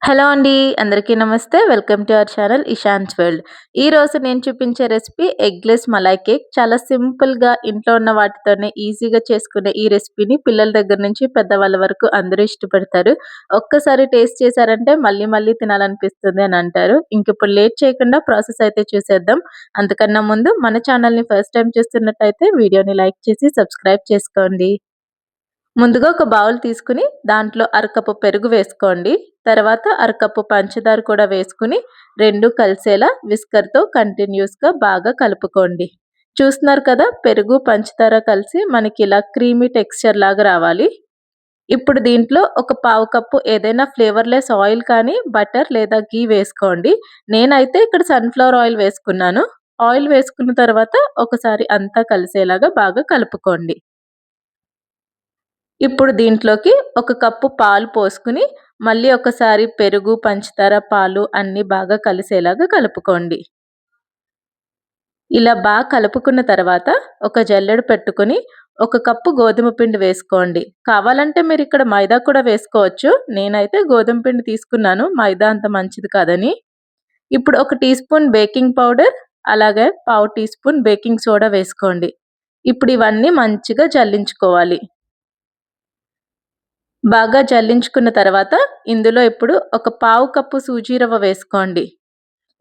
Hello అండి. అందరికీ నమస్తే. Welcome to our channel Ishan's world. ఈరోజు నేను చూపించే రెసిపీ ఎగ్‌లెస్ మలాయ్ కేక్. చాలా సింపుల్‌గా ఇంట్లో ఉన్న వాటితోనే ఈజీగా చేసుకునే ఈ రెసిపీని పిల్లల దగ్గర నుంచి పెద్దవాళ్ళ వరకు అందరూ ఇష్టపడతారు. ఒక్కసారి టేస్ట్ చేశారంటే మళ్ళీ మళ్ళీ తినాలనిపిస్తుంది అని అంటారు. ఇంకిప్పుడు లేట్ చేయకుండా ప్రాసెస్ అయితే చూసేద్దాం. అంతకన్నా ముందు మన ఛానల్‌ని ఫస్ట్ టైమ్ చూస్తున్నట్టయితే వీడియోని లైక్ చేసి సబ్స్క్రైబ్ చేసుకోండి. ముందుగా ఒక బౌల్ తీసుకుని దాంట్లో అరకప్పు పెరుగు వేసుకోండి. తర్వాత అరకప్పు పంచదార కూడా వేసుకుని రెండు కలిసేలా విస్కర్‌తో కంటిన్యూస్‌గా బాగా కలుపుకోండి. చూస్తున్నారు కదా, పెరుగు పంచదార కలిసి మనకి ఇలా క్రీమీ టెక్స్చర్ లాగా రావాలి. ఇప్పుడు దీంట్లో ఒక పావు కప్పు ఏదైనా ఫ్లేవర్‌లెస్ ఆయిల్ కానీ బటర్ లేదా ఘీ వేసుకోండి. నేనైతే ఇక్కడ సన్‌ఫ్లవర్ ఆయిల్ వేసుకున్నాను. ఆయిల్ వేసుకున్న తర్వాత ఒకసారి అంతా కలిసేలాగా బాగా కలుపుకోండి. ఇప్పుడు దీంట్లోకి ఒక కప్పు పాలు పోసుకుని మళ్ళీ ఒకసారి పెరుగు, పంచదార, పాలు అన్నీ బాగా కలిసేలాగా కలుపుకోండి. ఇలా బాగా కలుపుకున్న తర్వాత ఒక జల్లెడ పెట్టుకొని ఒక కప్పు గోధుమ పిండి వేసుకోండి. కావాలంటే మీరు ఇక్కడ మైదా కూడా వేసుకోవచ్చు. నేనైతే గోధుమ పిండి తీసుకున్నాను, మైదా అంత మంచిది కాదని. ఇప్పుడు ఒక టీ స్పూన్ బేకింగ్ పౌడర్, అలాగే పావు టీ స్పూన్ బేకింగ్ సోడా వేసుకోండి. ఇప్పుడు ఇవన్నీ మంచిగా జల్లించుకోవాలి. బాగా జల్లించుకున్న తర్వాత ఇందులో ఇప్పుడు ఒక పావు కప్పు సూజీ రవ్వ వేసుకోండి.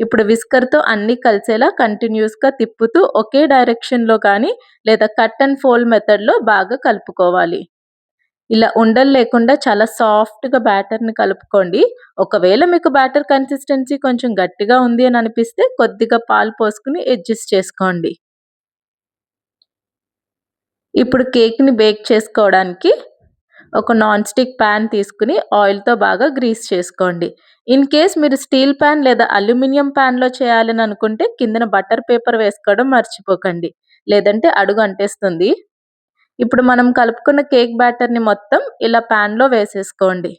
ఇప్పుడు విస్కర్‌తో అన్నీ కలిసేలా కంటిన్యూస్‌గా తిప్పుతూ ఒకే డైరెక్షన్‌లో కానీ లేదా కట్ అండ్ ఫోల్డ్ మెథడ్‌లో బాగా కలుపుకోవాలి. ఇలా ఉండలు లేకుండా చాలా సాఫ్ట్‌గా బ్యాటర్‌ని కలుపుకోండి. ఒకవేళ మీకు బ్యాటర్ కన్సిస్టెన్సీ కొంచెం గట్టిగా ఉంది అని అనిపిస్తే కొద్దిగా పాలు పోసుకుని అడ్జస్ట్ చేసుకోండి. ఇప్పుడు కేక్‌ని బేక్ చేసుకోవడానికి ఒక నాన్ స్టిక్ ప్యాన్ తీసుకుని ఆయిల్‌తో బాగా గ్రీస్ చేసుకోండి. ఇన్ కేస్ మీరు స్టీల్ ప్యాన్ లేదా అల్యూమినియం ప్యాన్‌లో చేయాలని అనుకుంటే కిందన బటర్ పేపర్ వేసుకోవడం మర్చిపోకండి. లేదంటే అడుగు అంటేస్తుంది. ఇప్పుడు మనం కలుపుకున్న కేక్ బ్యాటర్‌ని మొత్తం ఇలా ప్యాన్‌లో వేసేసుకోండి.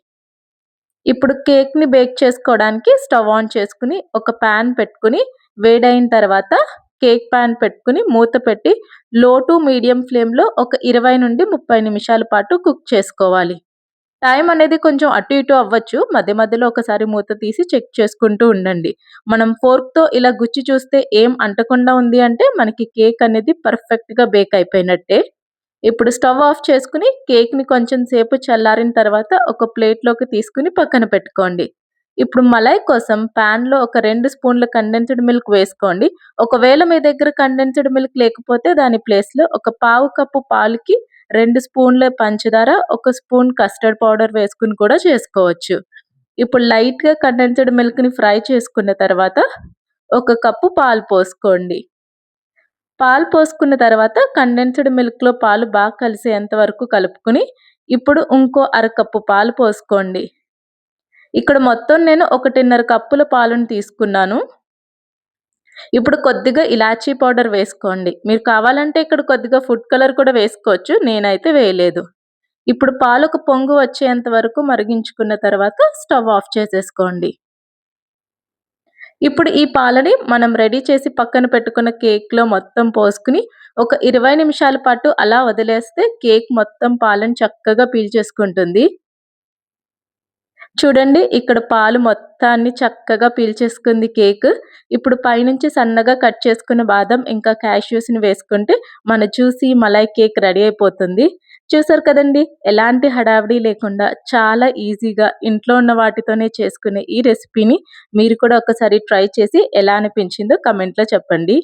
ఇప్పుడు కేక్‌ని బేక్ చేసుకోవడానికి స్టవ్ ఆన్ చేసుకుని ఒక ప్యాన్ పెట్టుకుని వేడైన తర్వాత కేక్ ప్యాన్ పెట్టుకుని మూత పెట్టి లో టు మీడియం ఫ్లేమ్‌లో ఒక 20-30 నిమిషాల పాటు కుక్ చేసుకోవాలి. టైం అనేది కొంచెం అటు ఇటు అవ్వచ్చు. మధ్య మధ్యలో ఒకసారి మూత తీసి చెక్ చేసుకుంటూ ఉండండి. మనం ఫోర్క్‌తో ఇలా గుచ్చి చూస్తే ఏం అంటకుండా ఉంది అంటే మనకి కేక్ అనేది పర్ఫెక్ట్‌గా బేక్ అయిపోయినట్టే. ఇప్పుడు స్టవ్ ఆఫ్ చేసుకుని కేక్‌ని కొంచెం సేపు చల్లారిన తర్వాత ఒక ప్లేట్‌లోకి తీసుకుని పక్కన పెట్టుకోండి. ఇప్పుడు మలాయ్ కోసం పాన్‌లో ఒక 2 స్పూన్ల కండెన్స్డ్ మిల్క్ వేసుకోండి. ఒకవేళ మీ దగ్గర కండెన్స్డ్ మిల్క్ లేకపోతే దాని ప్లేస్‌లో ఒక పావు కప్పు పాలుకి 2 స్పూన్ల పంచదార, ఒక స్పూన్ కస్టర్డ్ పౌడర్ వేసుకుని కూడా చేసుకోవచ్చు. ఇప్పుడు లైట్‌గా కండెన్స్డ్ మిల్క్‌ని ఫ్రై చేసుకున్న తర్వాత ఒక కప్పు పాలు పోసుకోండి. పాలు పోసుకున్న తర్వాత కండెన్స్డ్ మిల్క్‌లో పాలు బాగా కలిసేంత వరకు కలుపుకొని ఇప్పుడు ఇంకో అరకప్పు పాలు పోసుకోండి. ఇక్కడ మొత్తం నేను 1.5 కప్పుల పాలను తీసుకున్నాను. ఇప్పుడు కొద్దిగా ఇలాచీ పౌడర్ వేసుకోండి. మీరు కావాలంటే ఇక్కడ కొద్దిగా ఫుడ్ కలర్ కూడా వేసుకోవచ్చు. నేనైతే వేయలేదు. ఇప్పుడు పాలు ఒక పొంగు వచ్చేంత వరకు మరిగించుకున్న తర్వాత స్టవ్ ఆఫ్ చేసేసుకోండి. ఇప్పుడు ఈ పాలని మనం రెడీ చేసి పక్కన పెట్టుకున్న కేక్‌లో మొత్తం పోసుకుని ఒక 20 నిమిషాల పాటు అలా వదిలేస్తే కేక్ మొత్తం పాలను చక్కగా పీల్చేసుకుంటుంది. చూడండి, ఇక్కడ పాలు మొత్తాన్ని చక్కగా పీల్చేసుకుంది కేక్. ఇప్పుడు పైనుంచి సన్నగా కట్ చేసుకున్న బాదం ఇంకా క్యాష్యూస్‌ని వేసుకుంటే మన జ్యూసీ మలాయ్ కేక్ రెడీ అయిపోతుంది. చూసారు కదండీ! ఎలాంటి హడావిడి లేకుండా చాలా ఈజీగా ఇంట్లో ఉన్న వాటితోనే చేసుకునే ఈ రెసిపీని మీరు కూడా ఒకసారి ట్రై చేసి ఎలా అనిపించిందో కామెంట్‌లో చెప్పండి.